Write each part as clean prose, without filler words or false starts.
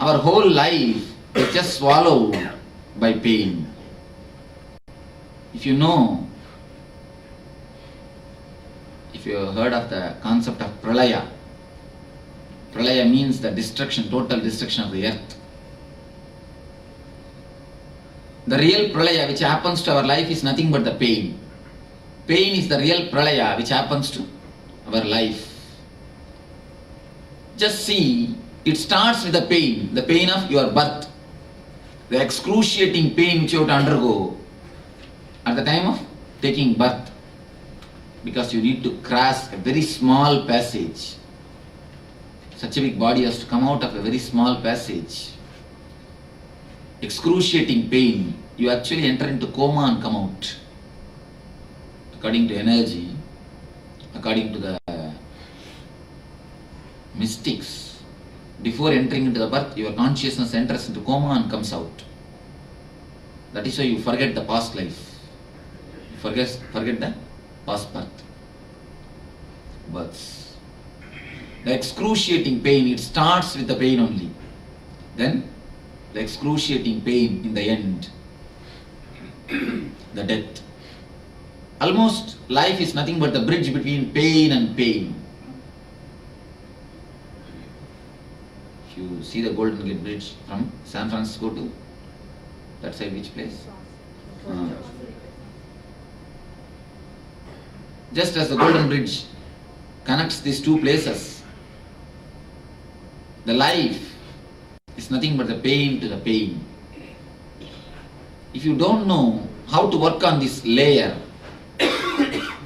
Our whole life is just swallowed by pain. If you have heard of the concept of pralaya. Pralaya means the destruction, total destruction of the earth. The real pralaya which happens to our life is nothing but the pain. Pain is the real pralaya which happens to our life. Just see, it starts with the pain of your birth. The excruciating pain which you have to undergo at the time of taking birth. Because you need to cross a very small passage. Such a big body has to come out of a very small passage. Excruciating pain. You actually enter into coma and come out. According to energy, according to the mystics, before entering into the birth, your consciousness enters into coma and comes out. That is why you forget the past life. You forget the past birth. Births. The excruciating pain, it starts with the pain only. Then, the excruciating pain in the end. The death. Almost life is nothing but the bridge between pain and pain. If you see the Golden Gate Bridge from San Francisco to that side, which place? Just as the Golden Bridge connects these two places, the life is nothing but the pain to the pain. If you don't know how to work on this layer,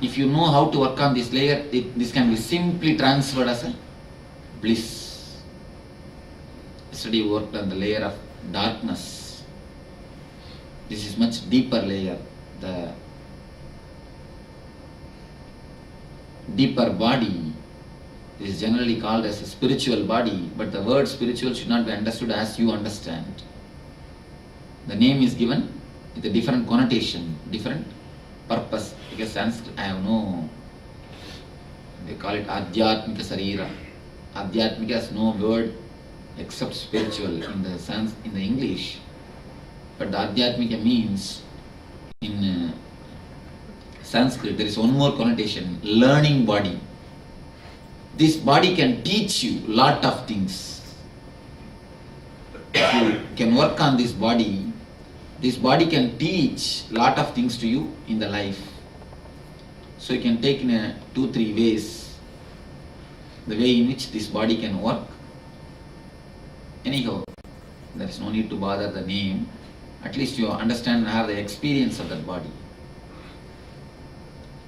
if you know how to work on this layer, this can be simply transferred as a bliss. Yesterday you worked on the layer of darkness. This is much deeper layer. The deeper body is generally called as a spiritual body, but the word spiritual should not be understood as you understand. The name is given with a different connotation, different purpose. Because Sanskrit, I have no, they call it Adhyatmika Sarira. Adhyatmika has no word except spiritual in the English. But the Adhyatmika means in Sanskrit there is one more connotation, learning body. This body can teach you lot of things. If you can work on this body can teach lot of things to you in the life. So you can take in 2-3 ways the way in which this body can work. Anyhow, there is no need to bother the name. At least you understand and have the experience of that body.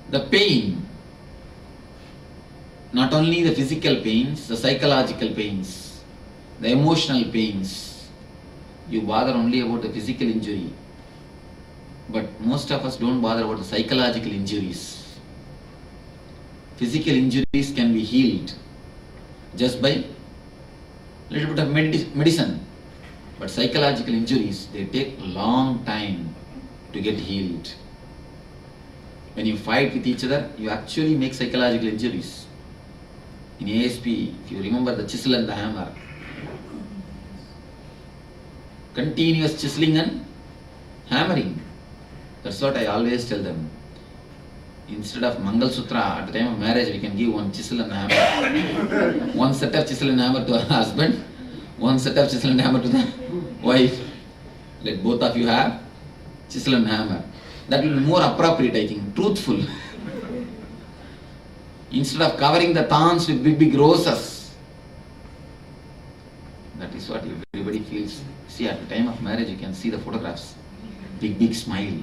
The pain, not only the physical pains, the psychological pains, the emotional pains. You bother only about the physical injury. But most of us don't bother about the psychological injuries. Physical injuries can be healed just by a little bit of medicine. But psychological injuries, they take a long time to get healed. When you fight with each other, you actually make psychological injuries. In ASP, if you remember the chisel and the hammer, continuous chiseling and hammering. That's what I always tell them. Instead of Mangal Sutra, at the time of marriage, we can give one chisel and hammer. One set of chisel and hammer to the husband, one set of chisel and hammer to the wife. Let both of you have chisel and hammer. That will be more appropriate, I think, truthful. Instead of covering the thorns with big roses. That is what everybody feels. See, at the time of marriage, you can see the photographs. Big smile.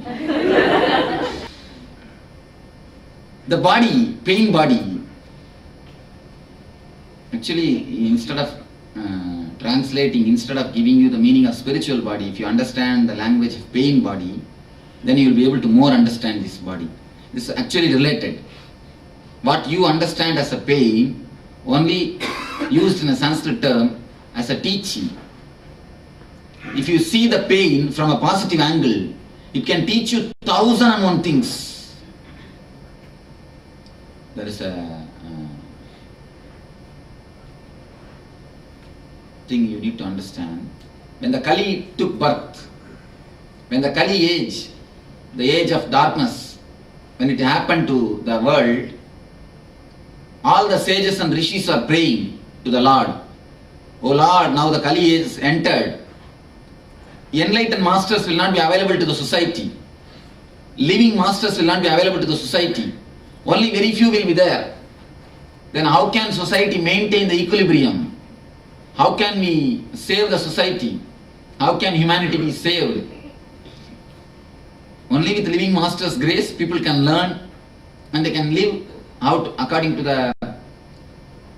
The body, pain body. Actually, instead of translating, instead of giving you the meaning of spiritual body, if you understand the language of pain body, then you will be able to more understand this body. This is actually related. What you understand as a pain, only used in a Sanskrit term as a teaching. If you see the pain from a positive angle, it can teach you 1,001 things. There is a thing you need to understand. When the Kali took birth, when the Kali age, the age of darkness, when it happened to the world, all the sages and rishis are praying to the Lord. Oh Lord, now the Kali age is entered. Enlightened masters will not be available to the society. Living masters will not be available to the society. Only very few will be there. Then how can society maintain the equilibrium? How can we save the society? How can humanity be saved? Only with living masters' grace people can learn and they can live out according to the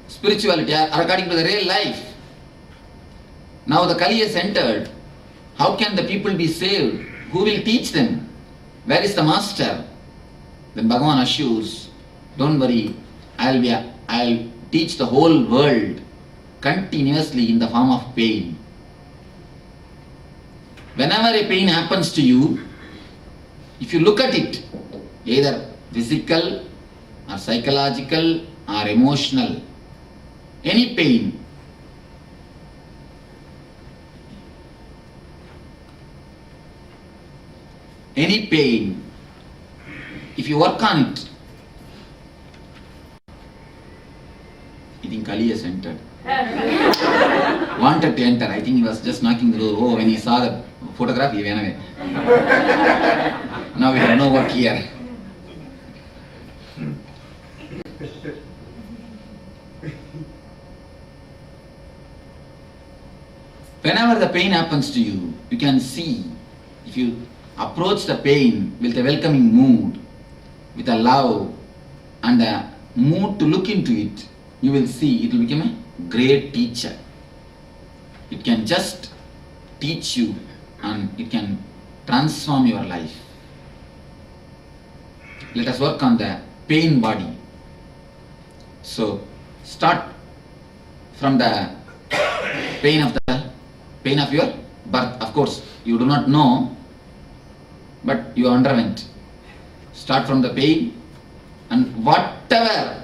spirituality, according to the real life. Now the Kali has entered. How can the people be saved? Who will teach them? Where is the master? Then Bhagavan assures, don't worry, I'll teach the whole world continuously in the form of pain. Whenever a pain happens to you, if you look at it, either physical or psychological or emotional, any pain, if you work on it, I think Kali has entered. Wanted to enter. I think he was just knocking the door. Oh, when he saw the photograph, he went away. Now we have no work here. Whenever the pain happens to you, you can see, if you approach the pain with a welcoming mood, with a love and a mood to look into it, you will see it will become a great teacher. It can just teach you and it can transform your life. Let us work on the pain body. So start from the pain of your birth. Of course, you do not know, but you underwent. Start from the pain and whatever,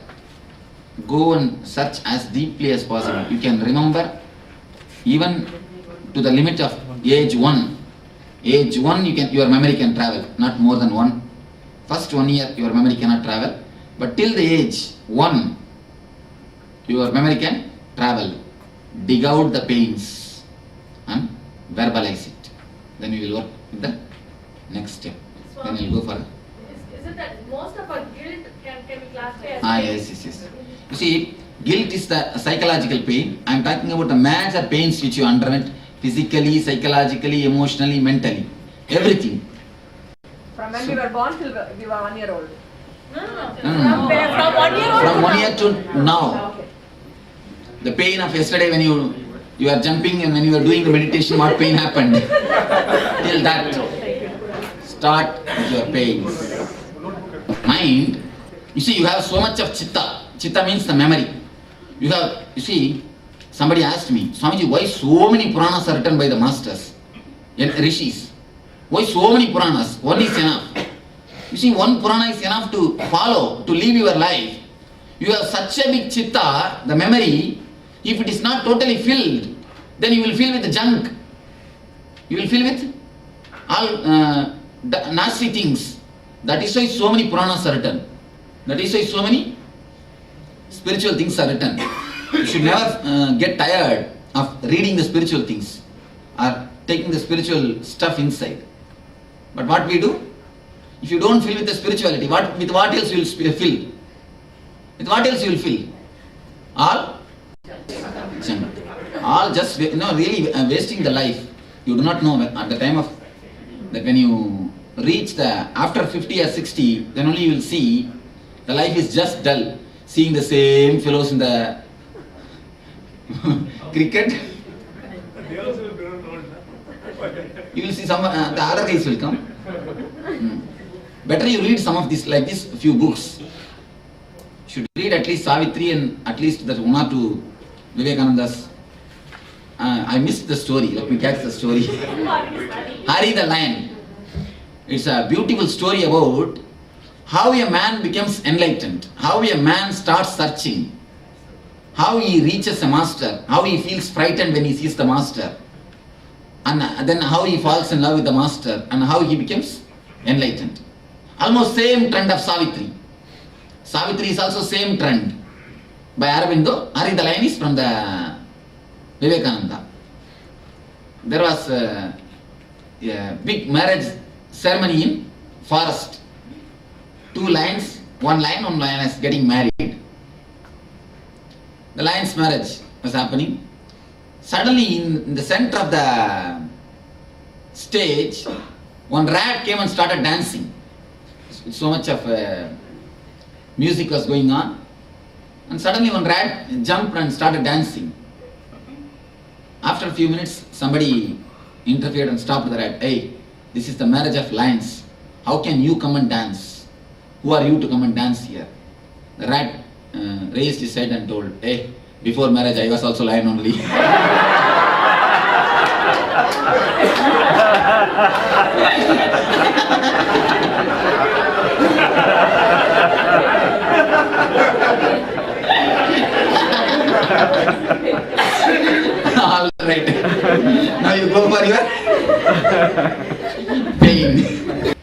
go and search as deeply as possible. You can remember even to the limit of age 1. Age 1 your memory can travel, not more than 1. First 1 year your memory cannot travel, but till the age 1 your memory can travel. Dig out the pains and verbalize it. Then we will work with the next step. So then we will go further. Is it that most of our guilt can be classified as yes. You see, guilt is the psychological pain. I am talking about the major pains which you underwent physically, psychologically, emotionally, mentally. Everything. From when we were born till we were 1 year old. No. From 1 year old. From 1 year to now. Okay. The pain of yesterday when you are jumping and when you are doing the meditation, what pain happened? Till that. Start with your pains. Mind, you see, you have so much of chitta. Chitta means the memory. You see, somebody asked me, Swamiji, why so many Puranas are written by the masters and rishis? Why so many Puranas? One is enough. You see, one Purana is enough to follow, to live your life. You have such a big chitta, the memory, if it is not totally filled, then you will fill with junk. You will fill with all nasty things. That is why so many Puranas are written. That is why so many spiritual things are written. You should never get tired of reading the spiritual things or taking the spiritual stuff inside. But what we do? If you don't fill with the spirituality, with what else you will fill? With what else you will fill? All junk. All just really wasting the life. You do not know at the time of that when you reach the after 50 or 60, then only you will see the life is just dull. Seeing the same fellows in the cricket. You will see some the other guys will come. Better you read some of this, like this few books. Should read at least Savitri and at least that one or two Vivekananda's. I missed the story. Let me catch the story. Hari the Lion. It's a beautiful story about how a man becomes enlightened, how a man starts searching. how he reaches a master, how he feels frightened when he sees the master, and then how he falls in love with the master, and how he becomes enlightened. Almost same trend of Savitri. Savitri is also same trend by Aurobindo. Ari, the line is from the Vivekananda. There was a big marriage ceremony in forest. Two lions, one lion is getting married. The lion's marriage was happening. Suddenly in the center of the stage, one rat came and started dancing. So much of music was going on. And suddenly one rat jumped and started dancing. After a few minutes, somebody interfered and stopped the rat. Hey, this is the marriage of lions. How can you come and dance? Who are you to come and dance here? The rat raised his head and told, hey, before marriage I was also lion only. All right. Now you go for your pain.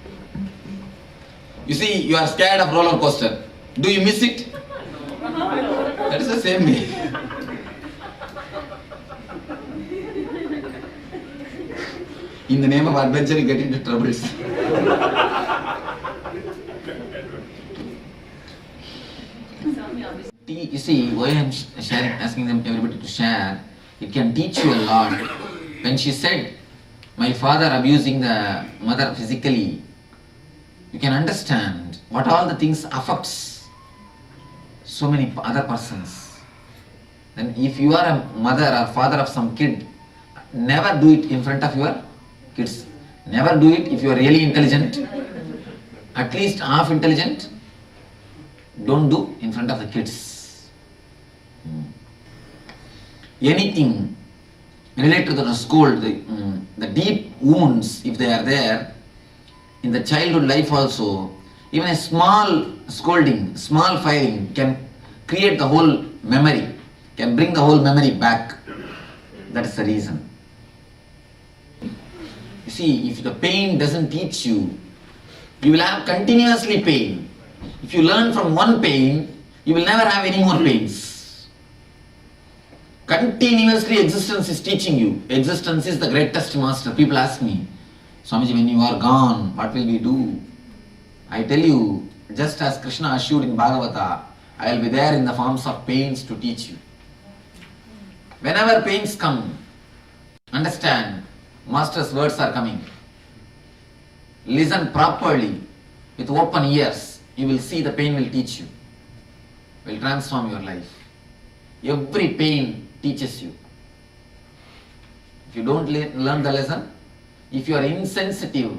You see, you are scared of roller coaster. Do you miss it? That is the same way. In the name of adventure, you get into troubles. You see, why I'm sharing, asking them, everybody to share, it can teach you a lot. When she said, my father abusing the mother physically, you can understand what all the things affects so many other persons. Then if you are a mother or father of some kid, never do it in front of your kids. Never do it if you are really intelligent. At least half intelligent. Don't do in front of the kids. Anything related to the scold, the deep wounds, if they are there, in the childhood life also, even a small scolding, small firing can create the whole memory, can bring the whole memory back. That is the reason. You see, if the pain doesn't teach you, you will have continuously pain. If you learn from one pain, you will never have any more pains. Continuously existence is teaching you. Existence is the greatest master. People ask me, Swamiji, when you are gone, what will we do? I tell you, just as Krishna assured in Bhagavata, I will be there in the forms of pains to teach you. Whenever pains come, understand, Master's words are coming. Listen properly, with open ears, you will see the pain will teach you, will transform your life. Every pain teaches you. If you don't learn the lesson, if you are insensitive,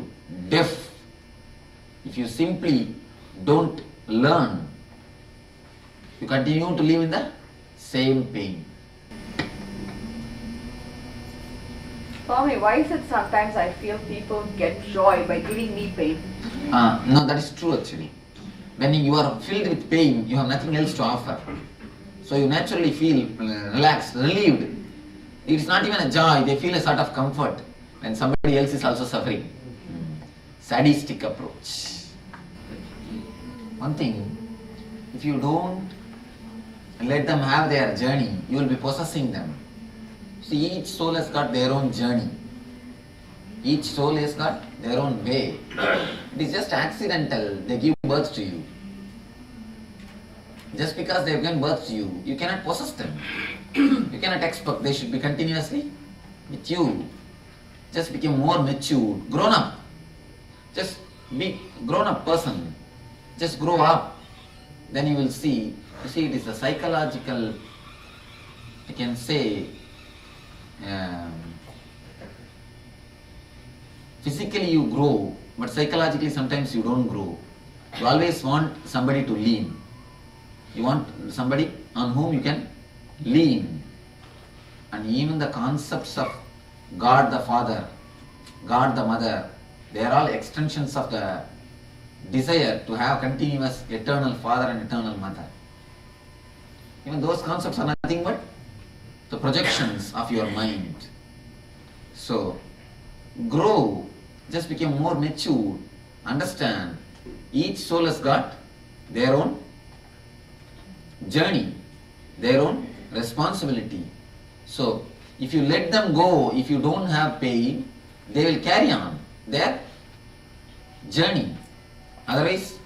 deaf, if you simply don't learn, you continue to live in the same pain. Swami, why is it sometimes I feel people get joy by giving me pain? No, that is true actually. When you are filled with pain, you have nothing else to offer. So you naturally feel relaxed, relieved. It's not even a joy, they feel a sort of comfort when somebody else is also suffering. Sadistic approach. One thing, if you don't let them have their journey, you will be possessing them. See, each soul has got their own journey. Each soul has got their own way. It is just accidental, they give birth to you. Just because they have given birth to you, you cannot possess them. You cannot expect they should be continuously with you. Just become more mature, grown up. Just be grown up person. Just grow up. Then you will see. You see, it is a psychological, I can say, physically you grow, but psychologically sometimes you don't grow. You always want somebody to lean. You want somebody on whom you can lean. And even the concepts of God the Father, God the Mother, they are all extensions of the desire to have continuous eternal Father and eternal Mother. Even those concepts are nothing but the projections of your mind. So, grow, just become more mature, understand. Each soul has got their own journey, their own responsibility. So, if you let them go, if you don't have pain, they will carry on their journey. Otherwise,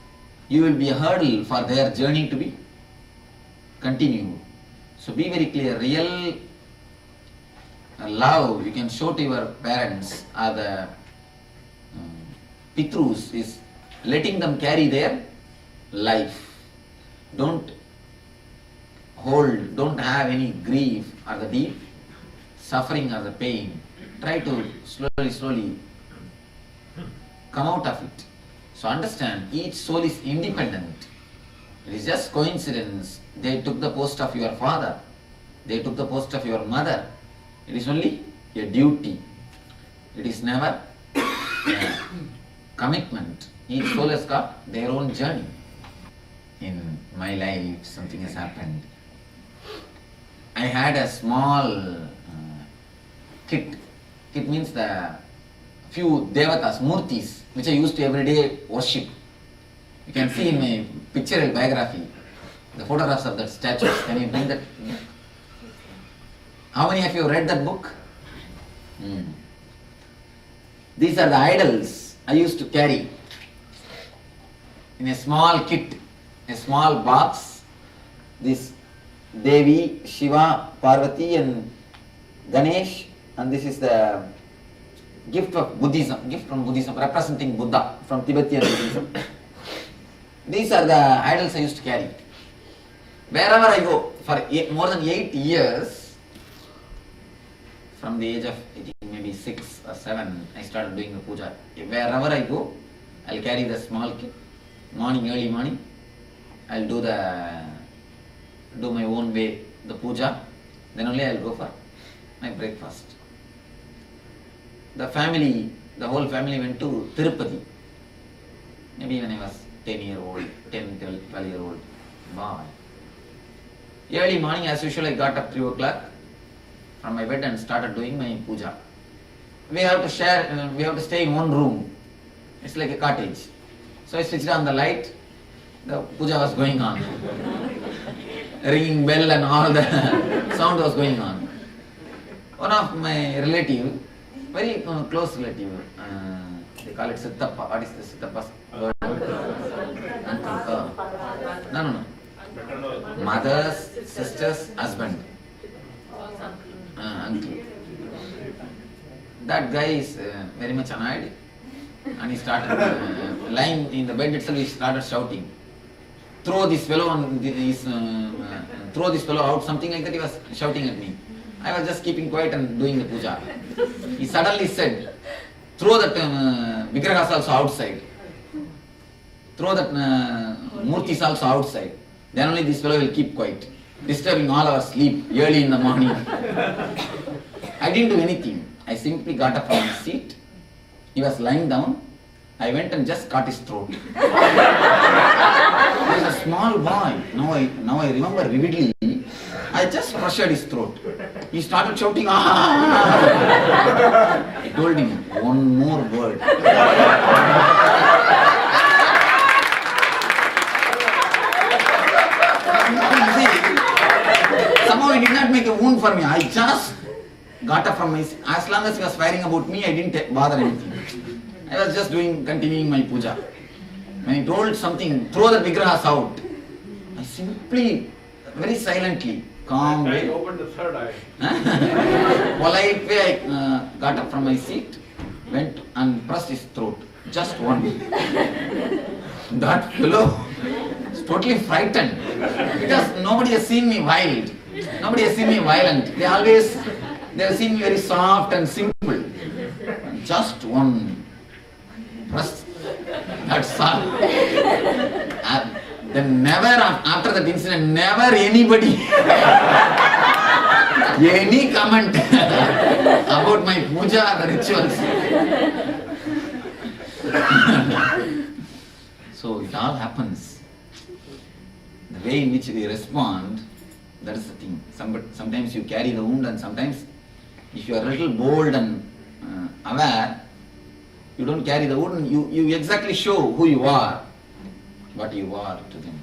you will be a hurdle for their journey to be continued. So be very clear, real love you can show to your parents or the Pitrus is letting them carry their life. Don't don't have any grief or the deep suffering or the pain. Try to slowly come out of it. So understand, each soul is independent. It is just coincidence. They took the post of your father. They took the post of your mother. It is only a duty. It is never a commitment. Each soul has got their own journey. In my life, something has happened. I had a small kit. Kit means the few devatas, murtis, which I used to everyday worship. You can see in my pictorial biography the photographs of that statues. Can you bring that? How many of you read that book? These are the idols I used to carry in a small kit, a small box. This Devi, Shiva, Parvati and Ganesh, and this is the gift of Buddhism, gift from Buddhism, representing Buddha from Tibetan Buddhism. These are the idols I used to carry. Wherever I go, for more than 8 years, from the age of I think maybe 6 or 7, I started doing the puja. Wherever I go, I'll carry the small kit. Morning, early morning, I'll do my own way, the puja. Then only I'll go for my breakfast. The whole family went to Tirupati. Maybe when I was 10, 12 year old boy. Early morning, as usual, I got up 3 o'clock from my bed and started doing my puja. We have to stay in one room. It's like a cottage. So I switched on the light, the puja was going on. Ringing bell and all the sound was going on. One of my relative, very close relative, they call it Sittappa. What is the Sittappa's word? Uncle. No. Mother's sister's husband. Uncle. That guy is very much annoyed. And he started lying in the bed itself. He started shouting, "Throw this fellow out!" Something like that. He was shouting at me. I was just keeping quiet and doing the puja. He suddenly said, "Throw that vigrahas also outside. Throw that murtis also outside. Then only this fellow will keep quiet, disturbing all our sleep early in the morning." I didn't do anything. I simply got up from my seat. He was lying down. I went and just cut his throat. He was a small boy. Now I remember vividly. I just crushed his throat. He started shouting, "Ah!" I told him, "One more word." Somehow he did not make a wound for me. I just got up from my seat. As long as he was firing about me, I didn't bother anything. I was just continuing my puja. When he told something, "Throw the vigrahas out," I simply, very silently, calm way, opened the third eye. polite way, I got up from my seat, went and pressed his throat. Just one. That fellow is totally frightened because nobody has seen me wild. Nobody has seen me violent. They have seen me very soft and simple. Just one press. That's all. Then never, after that incident, never anybody any comment about my puja or the rituals. So it all happens. The way in which we respond That is the thing. Sometimes you carry the wound, and sometimes if you are a little bold and aware, you don't carry the wound, you exactly show who you are, what you are to them.